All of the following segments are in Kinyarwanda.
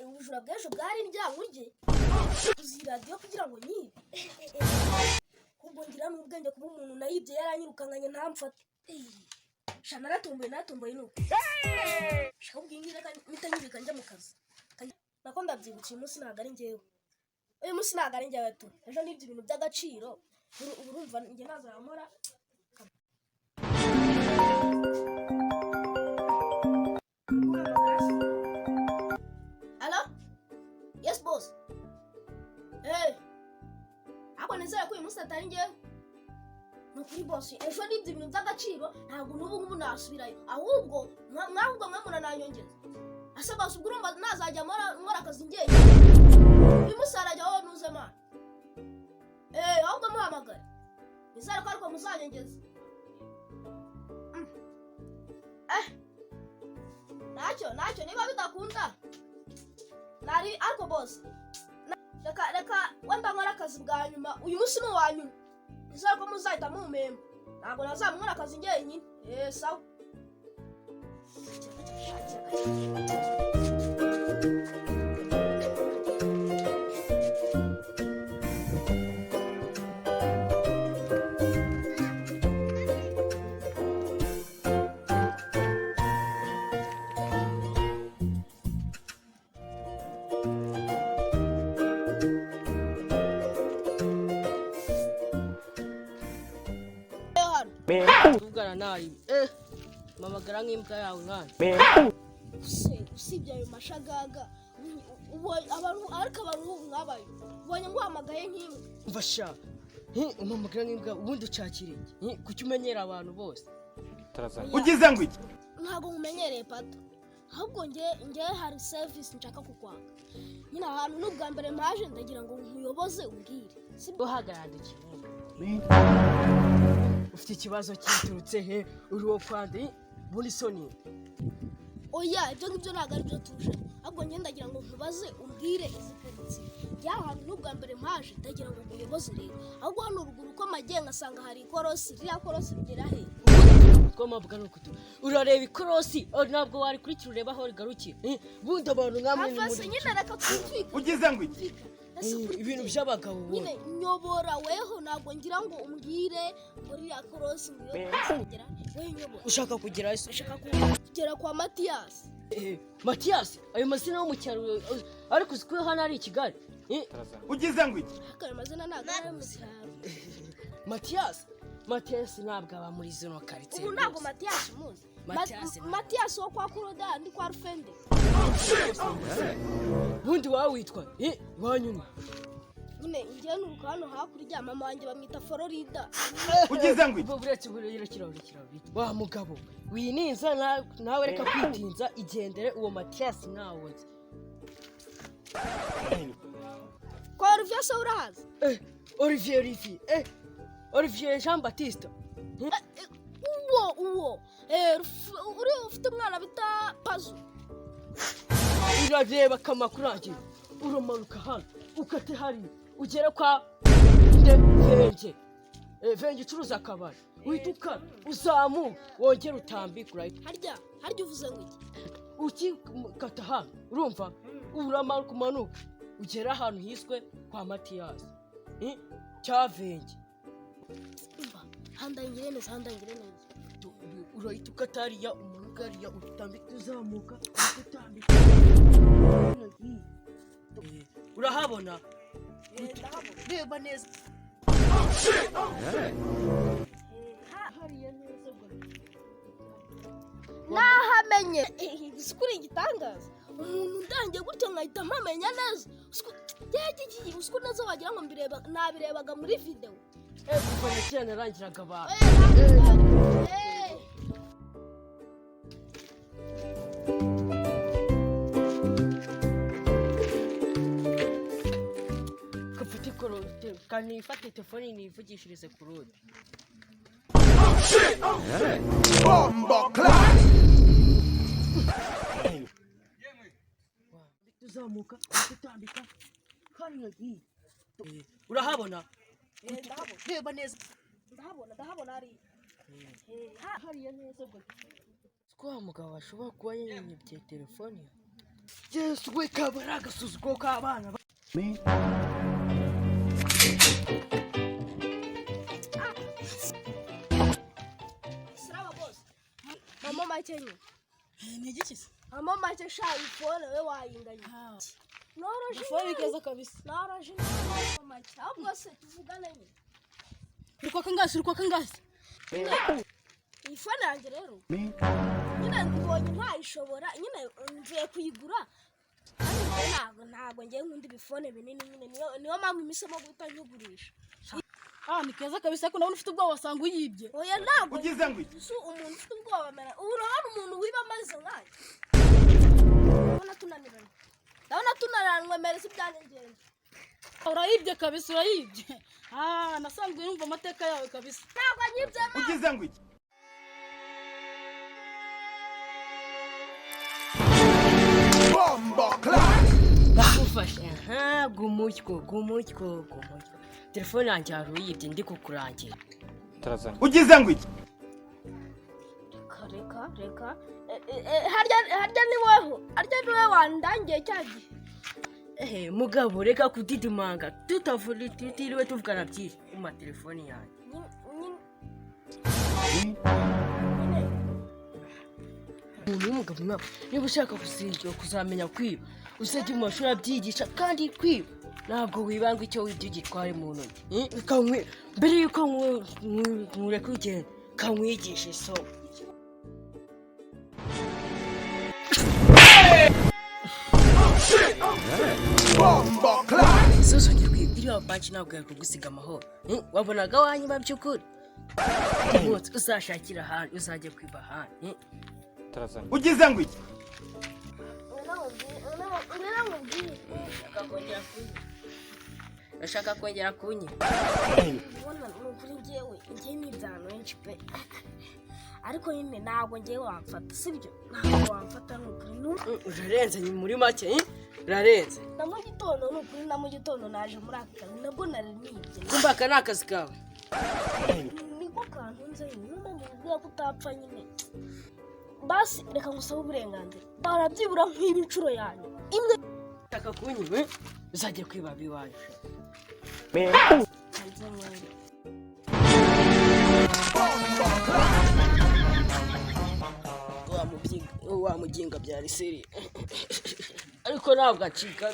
ubujura bw'ejo bwari ndyamurye uzi radiyo kugira ngo nyibe ubwo ngira n'ubwenge kuba umuntu nayibye yaranyirukanganye ntamfate sha naratomboye nuko shaka ubwingira mpita nyibika njya mu kazi nako ndabyibutse uyu munsi ntabwo ari njyewe uyu munsi ntabwo ari njyewe tu ejo nibyo ibintu by'agaciro urumva njye nazamura Hello? Yes boss. Hey. Ako nizera ko uyu munsi atari njyewe. Nukuri boss, ejo nibyo ibintu by'agaciro ntabwo n'ubu nasubirayo. Ahubwo mwamuna nanyongeza. Asa boss ubwo urumva nazajya nkora akazi njyewe. Uyu munsi arajya wowe nuze man. Ahubwo muhamagare. Nizera ko ariko muzanyongeza. Nacyo niba bidakunda nari ariko boss reka wenda nkora akazi bwa nyuma uyu munsi ni uwa nyuma nizera ko muzahita mumpemba ntabwo nazamukora akazi njyenyine sawa tuvugana nawe mamagara nk'imbwa yawe mwana usibye ayo mashagaga abantu ariko abantu mwabaye ubonye nguhamagaye nk'imbwa umva sha mamagara nk'imbwa ubundi ucakire kuki umenyera abantu bose ugize ngo iki ntabwo mumenyereye pato ahubwo nge hari service nshaka kukwaka nyina ahantu n'ubwa mbere mpaje ndagira ngo nkuyoboze ubwire sibwo hagaragara ufite ikibazo kiturutse he uri wo kwande buri soni oya ibyo ngibyo ntabwo ari byo tuje ahubwo nge ndagira ngo nkubaze ubwire iziperitse y'ahantu n'ubwa mbere mpaje ndagira ngo nkuyoboze rero ahubwo hano uruguru ko magenga asanga hari ikorosi ririya korosi rigera he twamavuga no kutu urareba ikorosi ntabwo wari kuri kirureba aho rigarukiye bundi abantu nkamwe ni muri nyine reka twitwike ugize ngo iki ibintu by'abagabo nyine nyobora weho ntabwo ngira ngo umbwire muri ya korosi kugera we nyobora ushaka kugera ese ushaka kugera kwa Mathias Mathias ayo mazina yo mu cyaro ariko uziko hano ari Kigali ugize ngo iki akara mazina ntabwo ari mu cyaro Mathias ntabwo aba muri zino quartier ubu ntabwo Mathias muzi Mathias wo kwa Kuroda ndi kwa Rufende bundi wawe witwa wanyuma nyine ngiye nuruka hano hakurya mama wanjye bamwita Florida ugize ngo iki buretse burekira wa mugabo wininza nawe reka kwitinza igendere uwo Mathias nawe kwa Olivier Saurahazi Olivier Jean Baptiste uwo uri ufite umwana bita Pazu urareba kamakurangira uramanuka hano ukate hari ugera kwa Venge ucuruza akabari wituka uzamu wongera utambika harya uvuze ngo iki ukikata hano urumva uramanuka umanuka ugera ahantu hiswe kwa Mathias cya Venge handangire neza urahita ukatariya umugariya utambika uzamuka utambika urahabona reba neza nahamenye isikuri igitangaza umuntu ndangiye gutyo nkahita mpamenya neza usiko neza wagira ngo nabirebaga muri video kuva na kera narangiraga abantu kafite korote kandi ifate telefone nivugishirize ku rodi bombo class tuzamuka tutambika kandi urahabona reba neza ndahabona ari hariya neza gute Kwa mugabo ashobora kuba yanyibye telefone. Yesu we kabara agasuzuguro k'abana. Siraba boss. Mama makenye. Ni igiki se? Mama make sha iphone we wayinganye. Noroje. Iphone keza kabisa. Noroje mama make. Ahubwo se tuvugana nyine. Uriko kangasi. Iphone yanjye rero. Nyine mbonye ntayishobora nyine mvuye kuyigura. Ntabwo ngiye nkunda ibifone binini nyine niyo mpamvu imisemo guhita nyugurisha. Ni keza kabisa ko nawe ufite ubwoba wasanga uyibye. Oya ntabwo. Ugize ngo iki? Umuntu ufite ubwoba mera. Urabona umuntu wiba amaze nkaye. Ndabona tunaniranywe mere si byanyengenzi. Urayibye kabisa urayibye. Nasanzwe numva amateka yawe kabisa. Ntabwo nyibye ma. Ugize ngo iki? Bombo class. Bakufashe. Gumutyo. Telefone yanjye yaruyibye ndi kukurangira. Tarazana. Ugize ngo iki? Reka. Harya ni weho. Harya ni wewe wandangiye cyagiye. Mugabo reka kudidimanga. Tutiriwe tuvugana byinshi kuma telefone yanjye. Umugabo nawe niba ushaka kuzamenya kwiba usajya mu mashuri abyigisha kandi kwiba ntabwo wibanga icyo wibye ugitware mu ntoki mbere yuko nkureka ugenda kamwigisha isomo. Sosongera kwiba iriya banki ntabwo yari kugusiga amahoro. Wabonaga wanyiba by'ukuri umunsi uzashakira ahandi uzajya kwiba ahandi. Ugize ngo iki? Urashaka kongera kunyi? Ubona n'ukuri ngiye n'ibyano benshi pe. Ariko nyine ntabwo ngiye wamfata sibyo? Ntabwo wamfata n'ukuri urarenze ni muri make urarenze. Na mu gitondo naje muri aka kazi nabwo nari nibye. Kumva aka ni akazi kawe? Niko kantunze nyine ndumva kutapfa nyine. Basi reka ngusaba uburenganzira. Barabyibura nk'ibi incuro yanyu. Imwe taka kunyiwe uzajya kwiba biwaje. Wa muginga byari seri. Ariko ntabwo acika.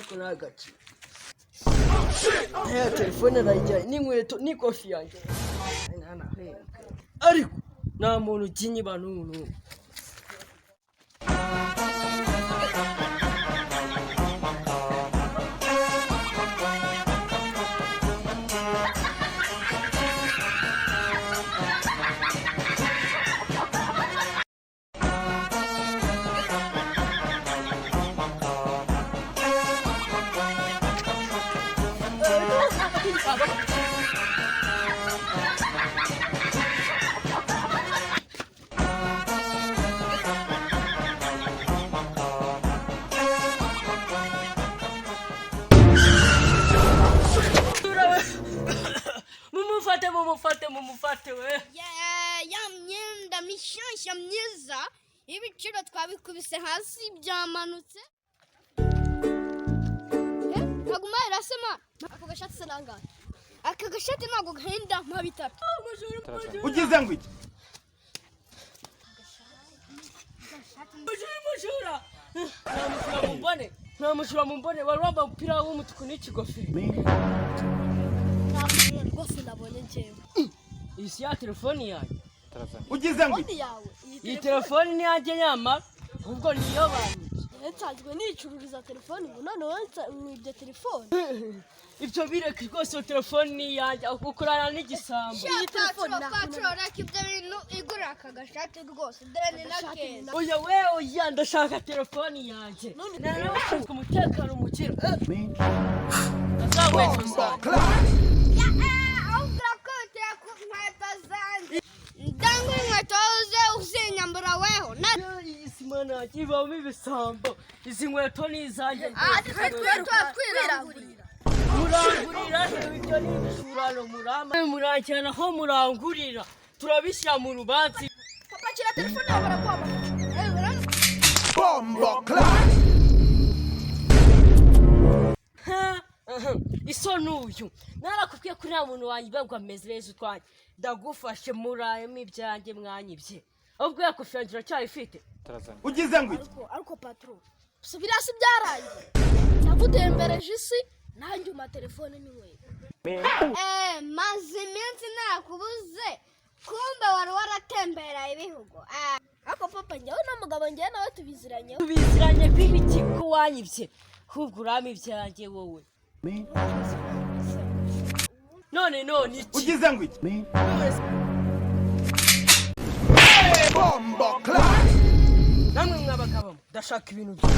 Telefone arayijyanye n'inkweto n'ikofi yanjye. Ariko nta muntu ukinyiba n'umuntu. Mumufate we. Ya myenda mishyashya myiza ibiciro twabikubise hasi byamanutse. Kaguma irasema ako gashati sananga. Aka gashati ntago gahenda mpa bitatu. Ugize ngo iki? Mujura. Namushura mumbone wari wambaye umupira w'umutuku n'ikigofero. Rwose nabonye njyewe. Isi ya telefone yanjye. Ugize ngo iki? Iyi telefone ni yanjye nyama ubwo niyo banyije. Nsanzwe nicururiza telefone ngo none mwibye telefone. Ibyo bireke rwose telefone ni yanjye ukurana n'igisambo. Iyi telefone nakora kibyo bintu igura aka gashati rwose dore ni nakeza. Oya wewe ndashaka telefone yanjye. Narabashaka umutekano mukiro. Azagwetuza. Ndangu inkweto uzinyambura weho. Isi mana kivamo ibisambo. Izi nkweto ni izanjye. Twiragurira. murangurira ibyo ni ibishurano muranjyana aho murangurira turabishyira mu rubanza. Papa kira telefone yawe barakwamagana. Bombo class. Iso n'uyu narakubwiye ko nta muntu wanjye ngo ameze neza utwanjye ndagufashe murayemo ibyanjye mwanyibye ubwo yakufyangira cyayifite. Ugize ngo iki? Ariko patron subira si byarangiye nagutembereje isi nanjye uma telefone ni wewe. Maze iminsi nakubuze kumbe wari waratembera ibihugu. Ariko papa njyewe n'umugabo njyewe nawe tubiziranye b'ibiki ko wanyibye ahubwo urama ibyanjye wowe. None iki? Ugize ngo iki? Bombo class. Namwe mwabagabo ndashaka ibintu byo.